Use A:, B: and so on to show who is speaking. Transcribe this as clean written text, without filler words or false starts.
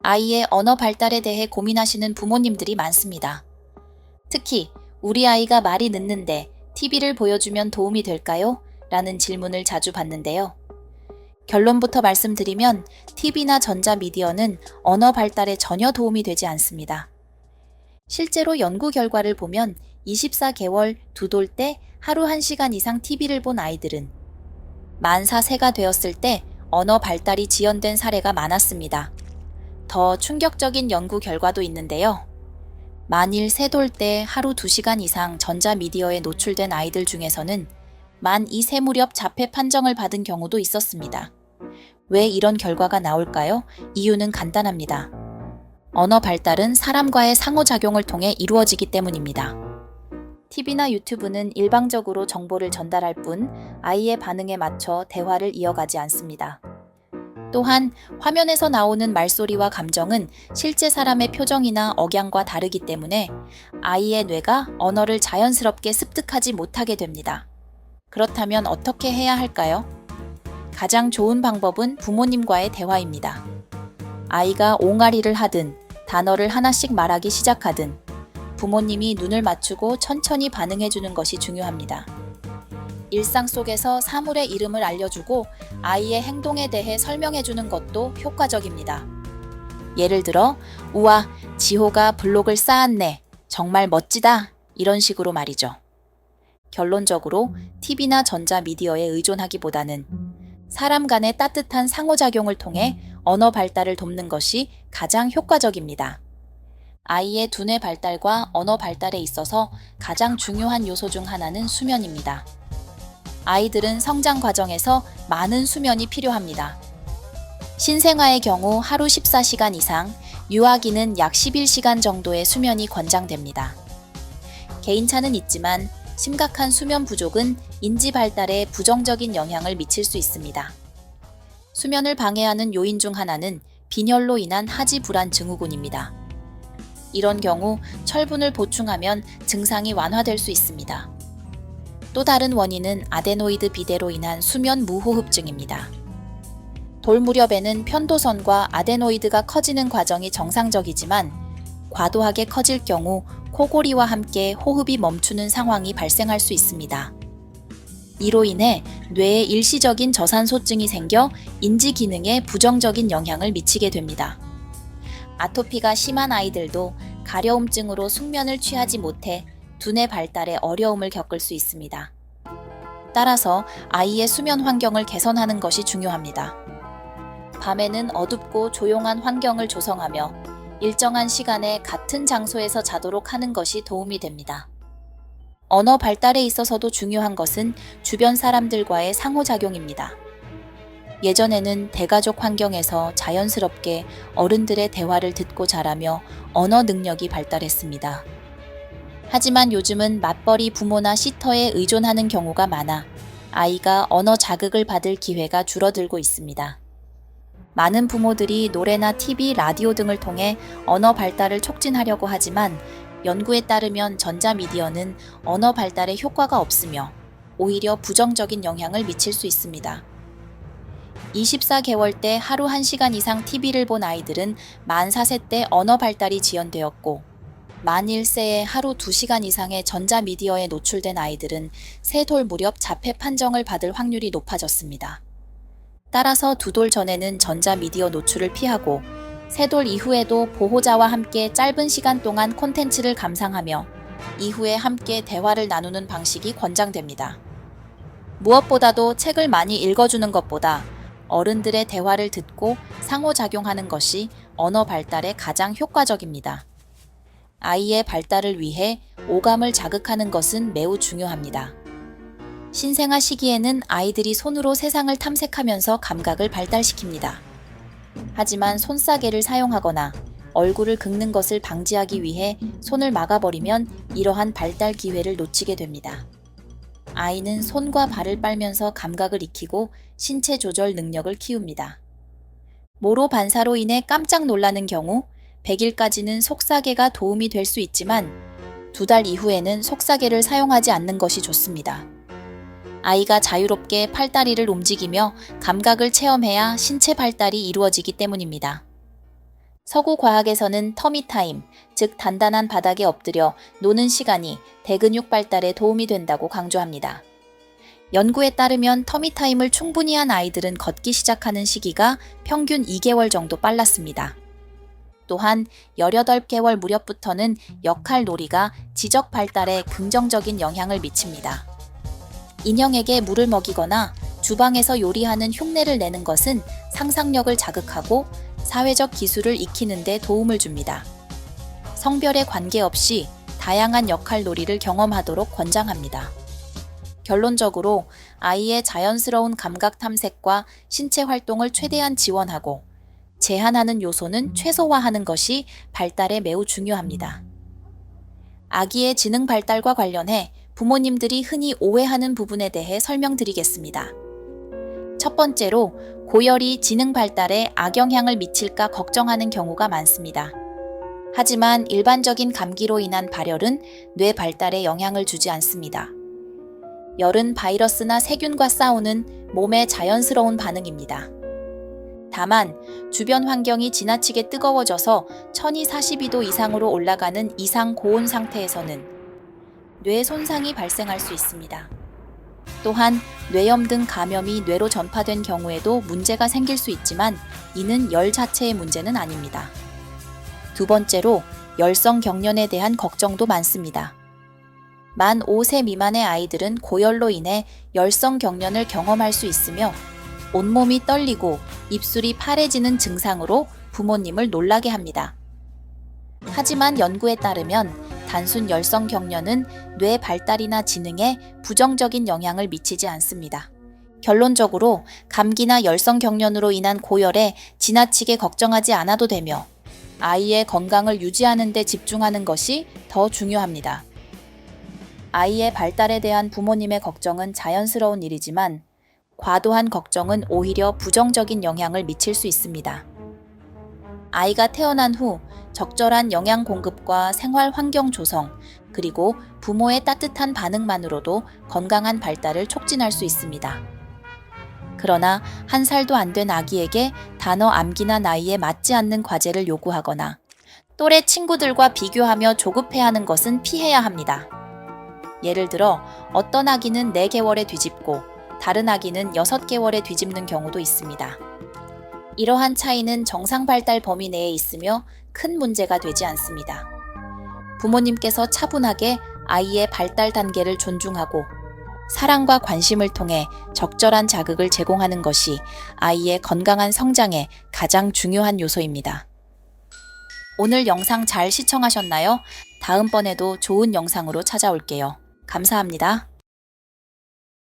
A: 아이의 언어 발달에 대해 고민하시는 부모님들이 많습니다. 특히 우리 아이가 말이 늦는데 TV를 보여주면 도움이 될까요? 라는 질문을 자주 받는데요. 결론부터 말씀드리면 TV나 전자미디어는 언어 발달에 전혀 도움이 되지 않습니다. 실제로 연구 결과를 보면 24개월 두 돌 때 하루 1시간 이상 TV를 본 아이들은 만 4세가 되었을 때 언어 발달이 지연된 사례가 많았습니다. 더 충격적인 연구 결과도 있는데요. 만일 3돌 때 하루 2시간 이상 전자미디어에 노출된 아이들 중에서는 만 2세 무렵 자폐 판정을 받은 경우도 있었습니다. 왜 이런 결과가 나올까요? 이유는 간단합니다. 언어 발달은 사람과의 상호작용을 통해 이루어지기 때문입니다. TV나 유튜브는 일방적으로 정보를 전달할 뿐 아이의 반응에 맞춰 대화를 이어가지 않습니다. 또한 화면에서 나오는 말소리와 감정은 실제 사람의 표정이나 억양과 다르기 때문에 아이의 뇌가 언어를 자연스럽게 습득하지 못하게 됩니다. 그렇다면 어떻게 해야 할까요? 가장 좋은 방법은 부모님과의 대화입니다. 아이가 옹알이를 하든 단어를 하나씩 말하기 시작하든 부모님이 눈을 맞추고 천천히 반응해주는 것이 중요합니다. 일상 속에서 사물의 이름을 알려주고 아이의 행동에 대해 설명해주는 것도 효과적입니다. 예를 들어, 우와, 지호가 블록을 쌓았네. 정말 멋지다. 이런 식으로 말이죠. 결론적으로 TV나 전자미디어에 의존하기보다는 사람 간의 따뜻한 상호작용을 통해 언어 발달을 돕는 것이 가장 효과적입니다. 아이의 두뇌 발달과 언어 발달에 있어서 가장 중요한 요소 중 하나는 수면입니다. 아이들은 성장 과정에서 많은 수면이 필요합니다. 신생아의 경우 하루 14시간 이상, 유아기는 약 11시간 정도의 수면이 권장됩니다. 개인차는 있지만 심각한 수면 부족은 인지 발달에 부정적인 영향을 미칠 수 있습니다. 수면을 방해하는 요인 중 하나는 빈혈로 인한 하지 불안 증후군입니다. 이런 경우 철분을 보충하면 증상이 완화될 수 있습니다. 또 다른 원인은 아데노이드 비대로 인한 수면 무호흡증입니다. 돌 무렵에는 편도선과 아데노이드가 커지는 과정이 정상적이지만 과도하게 커질 경우 코골이와 함께 호흡이 멈추는 상황이 발생할 수 있습니다. 이로 인해 뇌에 일시적인 저산소증이 생겨 인지 기능에 부정적인 영향을 미치게 됩니다. 아토피가 심한 아이들도 가려움증으로 숙면을 취하지 못해 두뇌 발달에 어려움을 겪을 수 있습니다. 따라서 아이의 수면 환경을 개선하는 것이 중요합니다. 밤에는 어둡고 조용한 환경을 조성하며 일정한 시간에 같은 장소에서 자도록 하는 것이 도움이 됩니다. 언어 발달에 있어서도 중요한 것은 주변 사람들과의 상호작용입니다. 예전에는 대가족 환경에서 자연스럽게 어른들의 대화를 듣고 자라며 언어 능력이 발달했습니다. 하지만 요즘은 맞벌이 부모나 시터에 의존하는 경우가 많아 아이가 언어 자극을 받을 기회가 줄어들고 있습니다. 많은 부모들이 노래나 TV, 라디오 등을 통해 언어 발달을 촉진하려고 하지만 연구에 따르면 전자미디어는 언어 발달에 효과가 없으며 오히려 부정적인 영향을 미칠 수 있습니다. 24개월 때 하루 1시간 이상 TV를 본 아이들은 만 4세 때 언어 발달이 지연되었고 만 1세에 하루 2시간 이상의 전자미디어에 노출된 아이들은 3돌 무렵 자폐 판정을 받을 확률이 높아졌습니다. 따라서 2돌 전에는 전자미디어 노출을 피하고 3돌 이후에도 보호자와 함께 짧은 시간 동안 콘텐츠를 감상하며 이후에 함께 대화를 나누는 방식이 권장됩니다. 무엇보다도 책을 많이 읽어주는 것보다 어른들의 대화를 듣고 상호작용하는 것이 언어 발달에 가장 효과적입니다. 아이의 발달을 위해 오감을 자극하는 것은 매우 중요합니다. 신생아 시기에는 아이들이 손으로 세상을 탐색하면서 감각을 발달시킵니다. 하지만 손싸개를 사용하거나 얼굴을 긁는 것을 방지하기 위해 손을 막아버리면 이러한 발달 기회를 놓치게 됩니다. 아이는 손과 발을 빨면서 감각을 익히고 신체 조절 능력을 키웁니다. 모로 반사로 인해 깜짝 놀라는 경우 100일까지는 속사개가 도움이 될 수 있지만 2달 이후에는 속사개를 사용하지 않는 것이 좋습니다. 아이가 자유롭게 팔다리를 움직이며 감각을 체험해야 신체 발달이 이루어지기 때문입니다. 서구 과학에서는 터미타임, 즉 단단한 바닥에 엎드려 노는 시간이 대근육 발달에 도움이 된다고 강조합니다. 연구에 따르면 터미타임을 충분히 한 아이들은 걷기 시작하는 시기가 평균 2개월 정도 빨랐습니다. 또한 18개월 무렵부터는 역할놀이가 지적 발달에 긍정적인 영향을 미칩니다. 인형에게 물을 먹이거나 주방에서 요리하는 흉내를 내는 것은 상상력을 자극하고 사회적 기술을 익히는 데 도움을 줍니다. 성별에 관계없이 다양한 역할놀이를 경험하도록 권장합니다. 결론적으로 아이의 자연스러운 감각 탐색과 신체 활동을 최대한 지원하고 제한하는 요소는 최소화하는 것이 발달에 매우 중요합니다. 아기의 지능 발달과 관련해 부모님들이 흔히 오해하는 부분에 대해 설명드리겠습니다. 첫 번째로, 고열이 지능 발달에 악영향을 미칠까 걱정하는 경우가 많습니다. 하지만 일반적인 감기로 인한 발열은 뇌 발달에 영향을 주지 않습니다. 열은 바이러스나 세균과 싸우는 몸의 자연스러운 반응입니다. 다만 주변 환경이 지나치게 뜨거워져서 1242도 이상으로 올라가는 이상 고온 상태에서는 뇌 손상이 발생할 수 있습니다. 또한 뇌염 등 감염이 뇌로 전파된 경우에도 문제가 생길 수 있지만 이는 열 자체의 문제는 아닙니다. 두 번째로, 열성 경련에 대한 걱정도 많습니다. 만 5세 미만의 아이들은 고열로 인해 열성 경련을 경험할 수 있으며 온몸이 떨리고 입술이 파래지는 증상으로 부모님을 놀라게 합니다. 하지만 연구에 따르면 단순 열성 경련은 뇌 발달이나 지능에 부정적인 영향을 미치지 않습니다. 결론적으로 감기나 열성 경련으로 인한 고열에 지나치게 걱정하지 않아도 되며 아이의 건강을 유지하는 데 집중하는 것이 더 중요합니다. 아이의 발달에 대한 부모님의 걱정은 자연스러운 일이지만 과도한 걱정은 오히려 부정적인 영향을 미칠 수 있습니다. 아이가 태어난 후 적절한 영양 공급과 생활 환경 조성, 그리고 부모의 따뜻한 반응만으로도 건강한 발달을 촉진할 수 있습니다. 그러나 1살도 안 된 아기에게 단어 암기나 나이에 맞지 않는 과제를 요구하거나 또래 친구들과 비교하며 조급해하는 것은 피해야 합니다. 예를 들어 어떤 아기는 4개월에 뒤집고 다른 아기는 6개월에 뒤집는 경우도 있습니다. 이러한 차이는 정상 발달 범위 내에 있으며 큰 문제가 되지 않습니다. 부모님께서 차분하게 아이의 발달 단계를 존중하고 사랑과 관심을 통해 적절한 자극을 제공하는 것이 아이의 건강한 성장에 가장 중요한 요소입니다. 오늘 영상 잘 시청하셨나요? 다음번에도 좋은 영상으로 찾아올게요. 감사합니다.